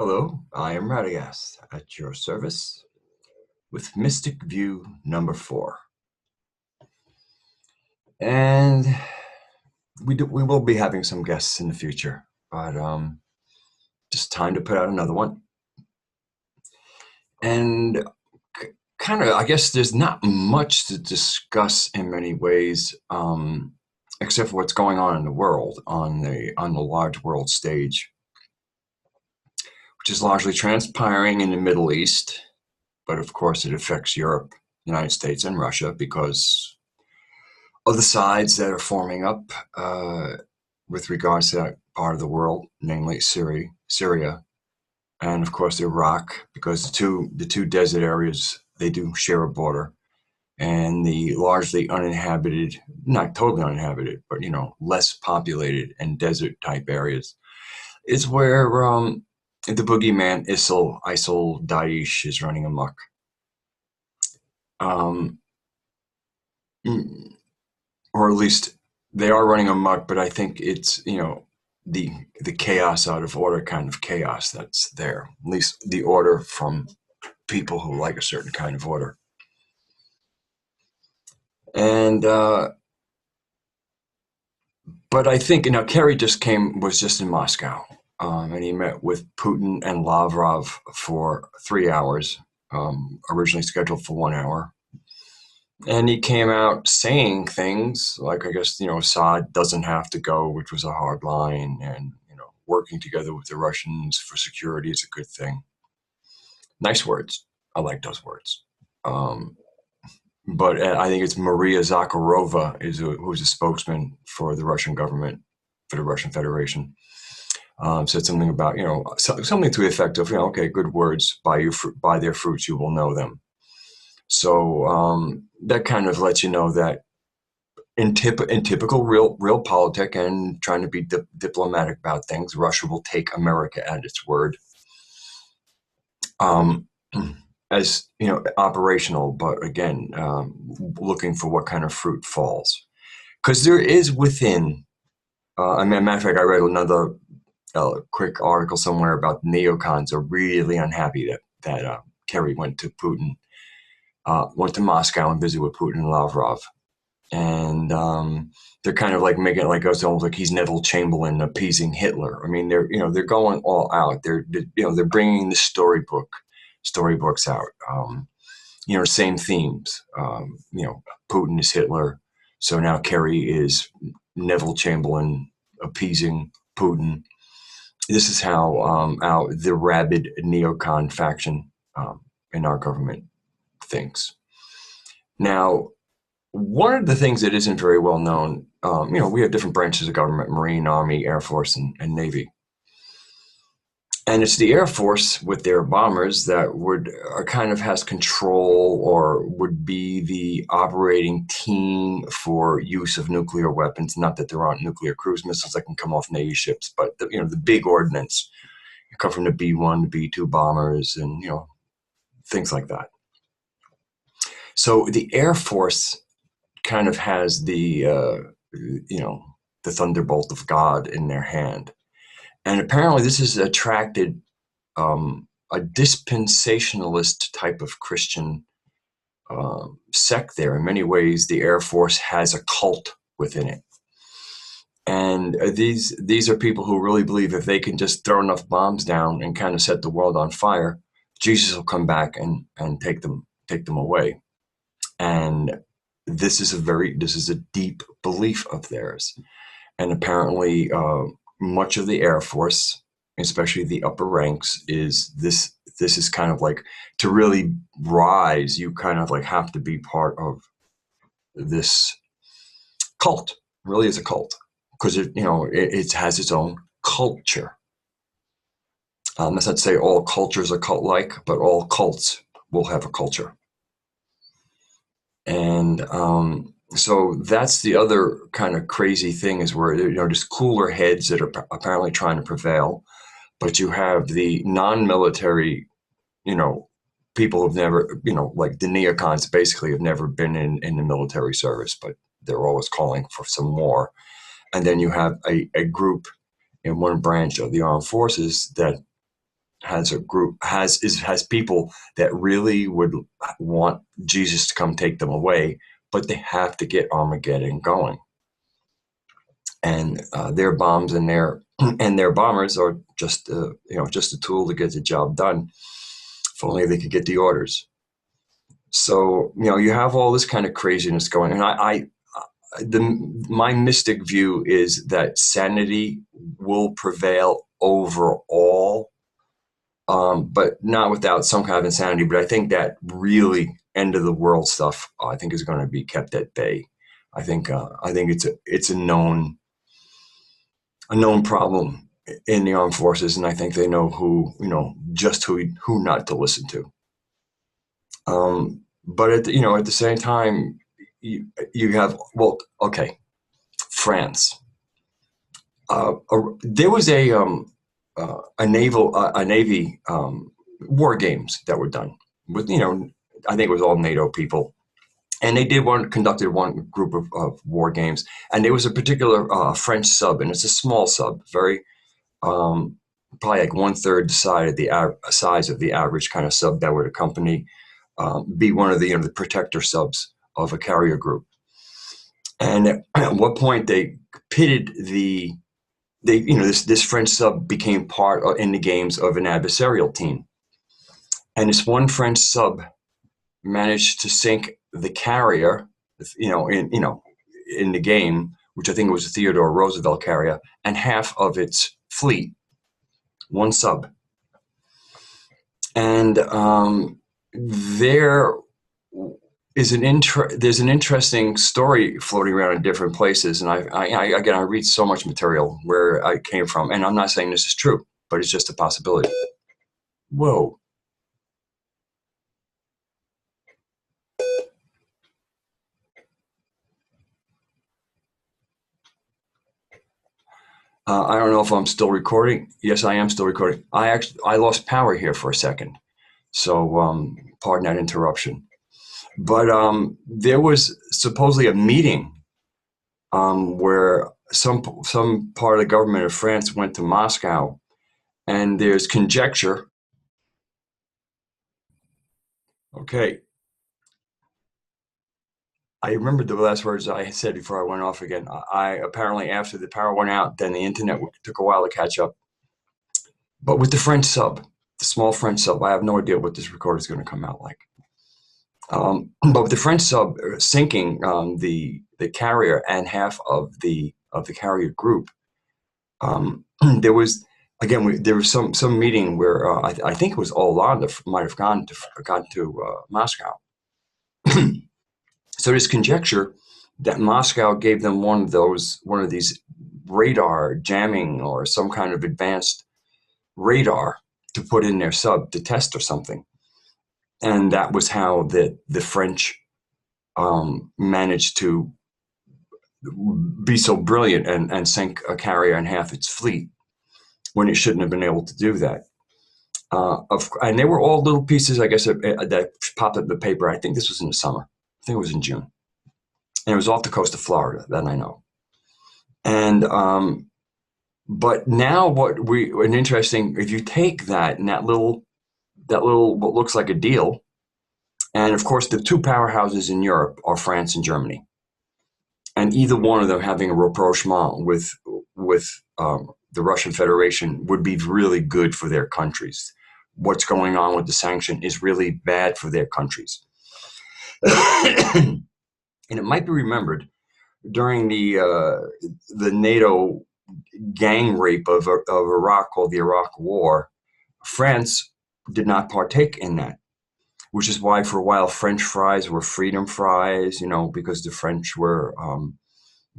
Hello, I am Radagast at your service with Mystic View number 4. And we will be having some guests in the future, but just time to put out another one. And kind of, I guess there's not much to discuss in many ways, except for what's going on in the world, on the large world stage, which is largely transpiring in the Middle East. But of course, it affects Europe, United States, and Russia because of the sides that are forming up with regards to that part of the world, namely Syria, and of course Iraq, because the two desert areas, they do share a border, and the largely uninhabited, not totally uninhabited, but less populated and desert type areas is where the boogeyman ISIL Daesh is running amok. Or at least they are running amok, but I think it's, the chaos out of order kind of chaos that's there, at least the order from people who like a certain kind of order. And, but I think, Kerry was just in Moscow, and he met with Putin and Lavrov for 3 hours, originally scheduled for 1 hour. And he came out saying things like, I guess, Assad doesn't have to go, which was a hard line, and, working together with the Russians for security is a good thing. Nice words. I like those words. But I think it's Maria Zakharova who's a spokesman for the Russian government, for the Russian Federation, said something about, something to the effect of, okay, good words, by their fruits you will know them. So that kind of lets you know that in typical real politic and trying to be diplomatic about things, Russia will take America at its word, as operational. But again, looking for what kind of fruit falls, because there is within. Matter of fact, I read another quick article somewhere about neocons are really unhappy that Kerry went to Putin. Went to Moscow and visited with Putin and Lavrov, and they're kind of like making it like it's almost like he's Neville Chamberlain appeasing Hitler. I mean, they're going all out. They're bringing the storybooks out. Same themes. Putin is Hitler, so now Kerry is Neville Chamberlain appeasing Putin. This is how the rabid neocon faction in our government thinks. Now, one of the things that isn't very well known, we have different branches of government: Marine, Army, Air Force, and Navy. And it's the Air Force with their bombers that kind of has control, or would be the operating team for use of nuclear weapons. Not that there aren't nuclear cruise missiles that can come off Navy ships, but the big ordnance come from the B-1, B-2 bombers, and things like that. So the Air Force kind of has the thunderbolt of God in their hand. And apparently this has attracted a dispensationalist type of Christian sect there. In many ways, the Air Force has a cult within it. And these are people who really believe if they can just throw enough bombs down and kind of set the world on fire, Jesus will come back and take them away. And this is a deep belief of theirs. And apparently much of the Air Force, especially the upper ranks, is this is kind of like, to really rise, you kind of like have to be part of this cult. Really is a cult, because it has its own culture. That's not to say all cultures are cult-like, but all cults will have a culture. And so that's the other kind of crazy thing, is where there's cooler heads that are apparently trying to prevail, but you have the non-military, people who've never, like the neocons basically have never been in the military service, but they're always calling for some more. And then you have a group in one branch of the armed forces that has a group has people that really would want Jesus to come take them away, but they have to get Armageddon going, and their bombs and their bombers are just just a tool to get the job done. If only they could get the orders. So you have all this kind of craziness going, and my mystic view is that sanity will prevail overall, but not without some kind of insanity. But I think that really end of the world stuff, I think, is going to be kept at bay. I think it's a known problem in the armed forces, and I think they know just who not to listen to. But at the same time, you have, well, okay, France. There was a navy war games that were done with I think it was all NATO people, and they conducted one group of war games, and there was a particular French sub, and it's a small sub, very probably like 1/3 the size of the average kind of sub that would accompany be one of the protector subs of a carrier group. And at what point they pitted this French sub became part in the games of an adversarial team, and this one French sub managed to sink the carrier, in the game, which I think was a Theodore Roosevelt carrier, and half of its fleet, one sub. And there's an interesting story floating around in different places, and I read so much material where I came from, and I'm not saying this is true, but it's just a possibility. Whoa. I don't know if I'm still recording. Yes, I am still recording. I lost power here for a second, so pardon that interruption. But there was supposedly a meeting where some part of the government of France went to Moscow, and there's conjecture. Okay, I remembered the last words I said before I went off again. I apparently, after the power went out, then the internet took a while to catch up. But with the French sub, the small French sub, I have no idea what this record is going to come out like. But with the French sub sinking the carrier and half of the carrier group, there was some meeting where I think it was Hollande might have gone to Moscow. So there's conjecture that Moscow gave them one of these radar jamming or some kind of advanced radar to put in their sub to test or something. And that was how the French managed to be so brilliant and sink a carrier and half its fleet when it shouldn't have been able to do that. And they were all little pieces, I guess, that popped up in the paper. I think this was in the summer. I think it was in June. And it was off the coast of Florida, that I know. And but now if you take that and that little what looks like a deal, and of course the two powerhouses in Europe are France and Germany, and either one of them having a rapprochement with the Russian Federation would be really good for their countries. What's going on with the sanction is really bad for their countries. And it might be remembered during the NATO gang rape of Iraq, called the Iraq War, France did not partake in that, which is why for a while French fries were freedom fries, because the French were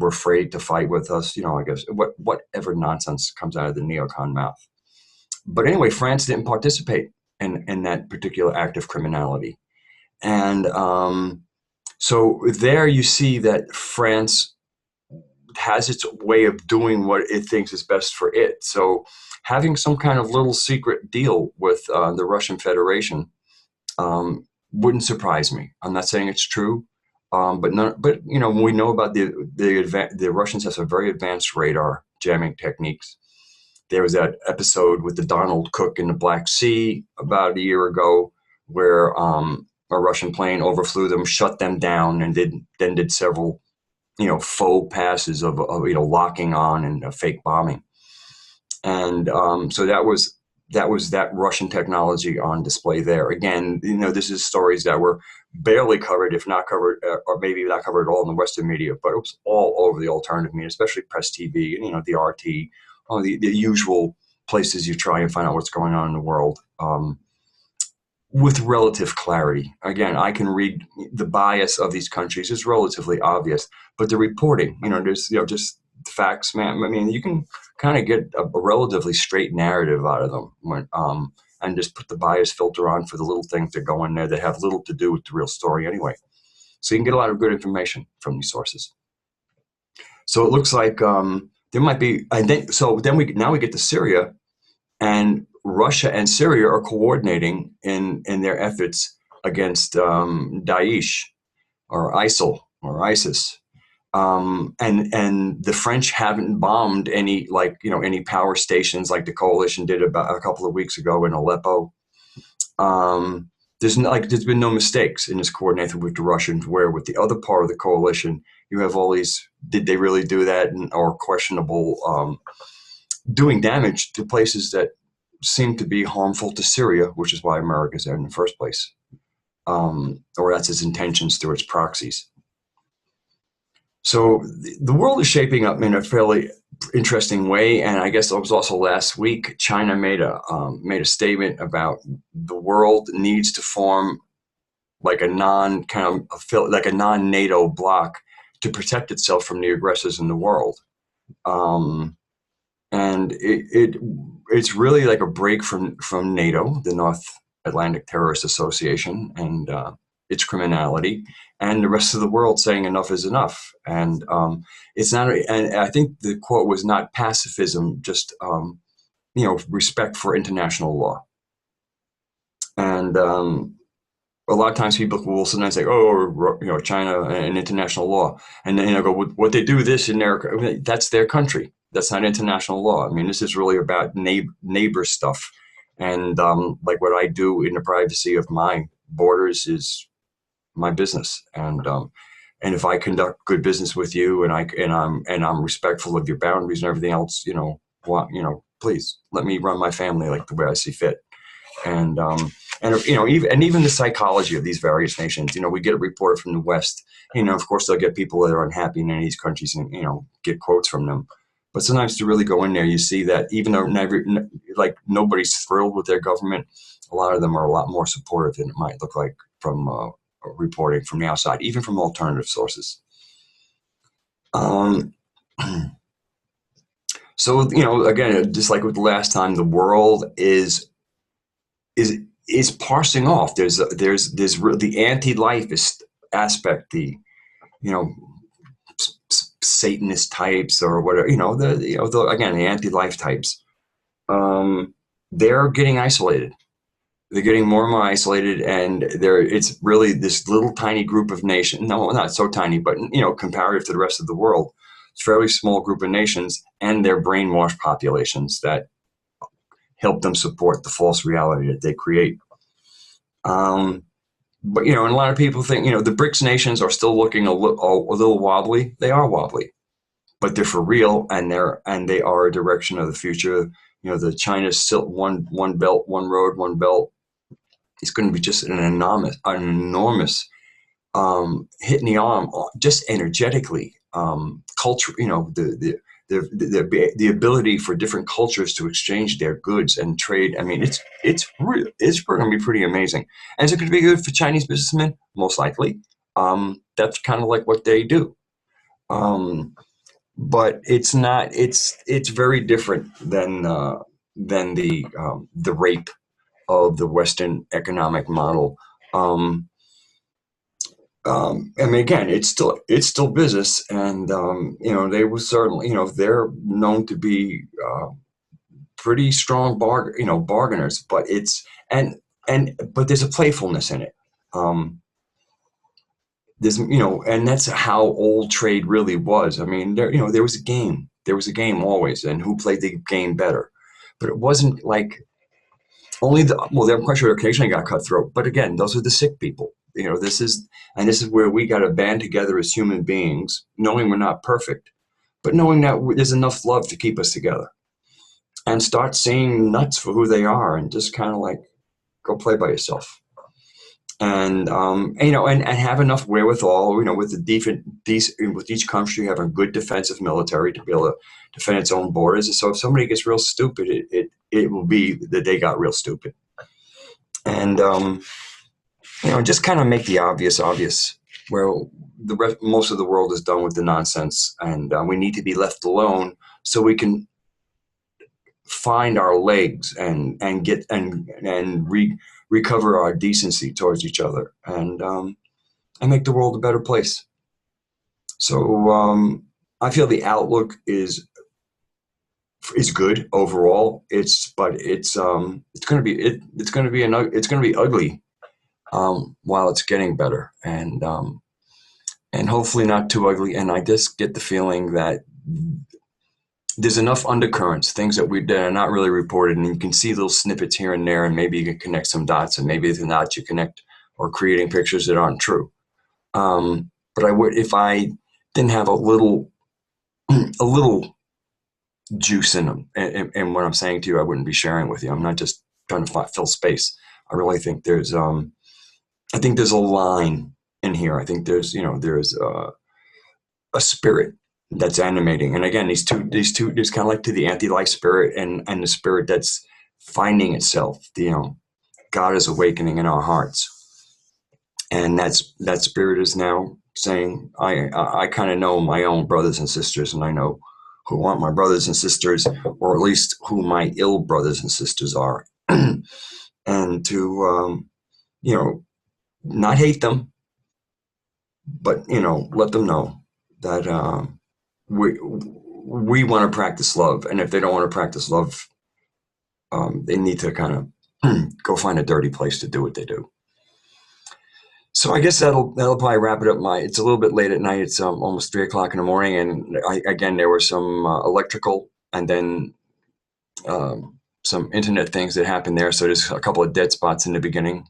afraid to fight with us, I guess, whatever nonsense comes out of the neocon mouth. But anyway, France didn't participate in that particular act of criminality. And so there you see that France has its way of doing what it thinks is best for it. So having some kind of little secret deal with the Russian Federation wouldn't surprise me. I'm not saying it's true, but we know about the Russians have some very advanced radar jamming techniques. there was that episode with the Donald Cook in the Black Sea about a year ago, where a Russian plane overflew them, shut them down, and did several faux passes of locking on and fake bombing. And so that was that Russian technology on display there. Again, this is stories that were barely covered, if not covered, or maybe not covered at all in the Western media, but it was all over the alternative media, especially press TV and the RT, all the usual places you try and find out what's going on in the world. With relative clarity. Again, I can read the bias of these countries is relatively obvious, but the reporting, there's just facts, man. I mean, you can kind of get a relatively straight narrative out of them and just put the bias filter on for the little things that go in there that have little to do with the real story anyway. So you can get a lot of good information from these sources. So it looks like there might be, and then we get to Syria, and Russia and Syria are coordinating in their efforts against Daesh or ISIL or ISIS. And the French haven't bombed any power stations like the coalition did about a couple of weeks ago in Aleppo. There's been no mistakes in this coordination with the Russians, where with the other part of the coalition, you have all these, did they really do that, or questionable doing damage to places that seem to be harmful to Syria, which is why America's there in the first place. Or that's its intentions through its proxies. So the world is shaping up in a fairly interesting way, and I guess it was also last week China made a statement about the world needs to form like a non-NATO bloc to protect itself from the aggressors in the world, and it's really like a break from NATO, the North Atlantic Terrorist Association, and its criminality, and the rest of the world saying enough is enough. And it's not, and I think the quote was not pacifism, just respect for international law. And a lot of times people will sometimes say, "Oh, China and international law," and then go, "What they do this in their, that's their country. That's not international law." I mean, this is really about neighbor stuff, and like what I do in the privacy of my borders is my business. And if I conduct good business with you, and I'm respectful of your boundaries and everything else, please let me run my family like the way I see fit. And even the psychology of these various nations, we get a report from the West. Of course, they'll get people that are unhappy in any of these countries and get quotes from them. But sometimes to really go in there, you see that even though nobody's thrilled with their government, a lot of them are a lot more supportive than it might look like from reporting from the outside, even from alternative sources. So again, just like with the last time, the world is parsing off. There's the anti-life aspect, the Satanist types or whatever, the anti-life types. They're getting isolated. They're getting more and more isolated, and it's really this little tiny group of nations. No, not so tiny, but comparative to the rest of the world, it's a fairly small group of nations and their brainwashed populations that help them support the false reality that they create. But and a lot of people think the BRICS nations are still looking a little wobbly. They are wobbly, but they're for real, and they are a direction of the future. The China's one belt, one road, one belt. It's going to be just an enormous hit in the arm, just energetically. Culture, the ability for different cultures to exchange their goods and trade. I mean, it's going to be pretty amazing. And is it going to be good for Chinese businessmen? Most likely. That's kind of like what they do. But it's not. It's very different than the rape of the Western economic model. I mean, again, it's still business, and they will certainly, they're known to be pretty strong bargainers, but but there's a playfulness in it. There's and that's how old trade really was. I mean, there was a game. There was a game always, and who played the game better? but it wasn't like only I'm quite sure occasionally got cutthroat, but again, those are the sick people. This is where we got to band together as human beings, knowing we're not perfect, but knowing that there's enough love to keep us together, and start seeing nuts for who they are, and just kind of like go play by yourself. And and have enough wherewithal, with with each country having a good defensive military to be able to defend its own borders. So if somebody gets real stupid, it will be that they got real stupid. And just kind of make the obvious obvious. Where most of the world is done with the nonsense, and we need to be left alone so we can find our legs and get and recover our decency towards each other, and make the world a better place. So I feel the outlook is good overall. It's going to be it's going to be ugly while it's getting better, and hopefully not too ugly. And I just get the feeling that there's enough undercurrents, things that are not really reported, and you can see little snippets here and there, and maybe you can connect some dots, and maybe the dots you connect are creating pictures that aren't true. But I would, if I didn't have a little juice in them, and what I'm saying to you, I wouldn't be sharing with you. I'm not just trying to fill space. I really think there's a line in here. I think there's a spirit that's animating. And again, these two, there's kind of like to the anti-life spirit and the spirit that's finding itself. God is awakening in our hearts, and that spirit is now saying, I kind of know my own brothers and sisters, and I know who aren't my brothers and sisters, or at least who my ill brothers and sisters are, and to not hate them, but let them know that we want to practice love, and if they don't want to practice love, they need to kind of go find a dirty place to do what they do. So I guess that'll probably wrap it up. It's a little bit late at night. It's almost 3 o'clock in the morning, and again there were some electrical and then some internet things that happened there. So there's a couple of dead spots in the beginning.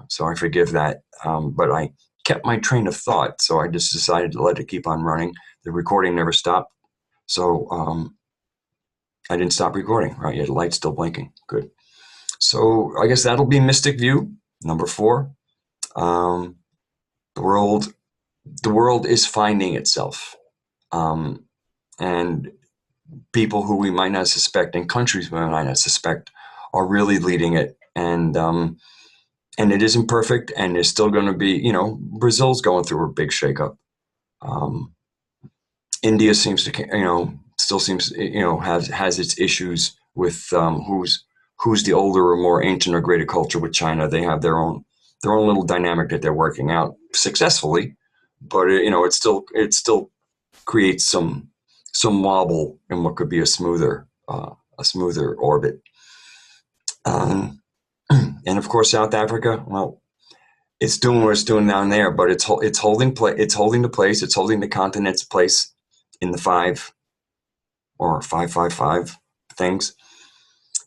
So I forgive that, but I kept my train of thought, so I just decided to let it keep on running. The recording never stopped, so I didn't stop recording. Right, yeah, the light's still blinking. Good. So I guess that'll be Mystic View number 4. The world is finding itself, and people who we might not suspect, and countries we might not suspect, are really leading it. And it isn't perfect, and there's still going to be, Brazil's going through a big shakeup. India seems to, still seems, has its issues with who's the older or more ancient or greater culture with China. They have their own little dynamic that they're working out successfully, but it still creates some wobble in what could be a smoother orbit. And of course, South Africa, well, it's doing what it's doing down there, but it's holding the place. It's holding the continent's place in the 5 or 555 things.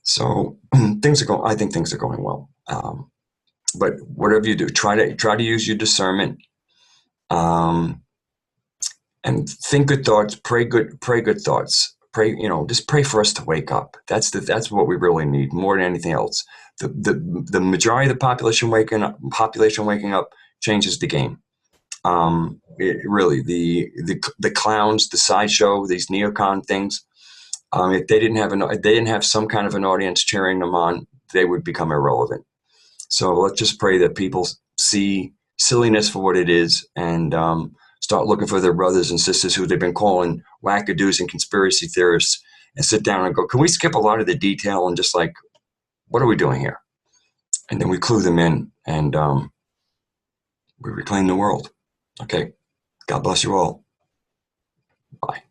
So I think things are going well. But whatever you do, try to use your discernment, and think good thoughts, pray good thoughts. Pray, just pray for us to wake up. That's what we really need more than anything else. The majority of the population waking up changes the game. Really, the clowns, the sideshow, these neocon things. If they didn't have some kind of an audience cheering them on, they would become irrelevant. So let's just pray that people see silliness for what it is, and start looking for their brothers and sisters who they've been calling wackadoos and conspiracy theorists, and sit down and go, can we skip a lot of the detail and just like, what are we doing here? And then we clue them in, and we reclaim the world. Okay. God bless you all. Bye.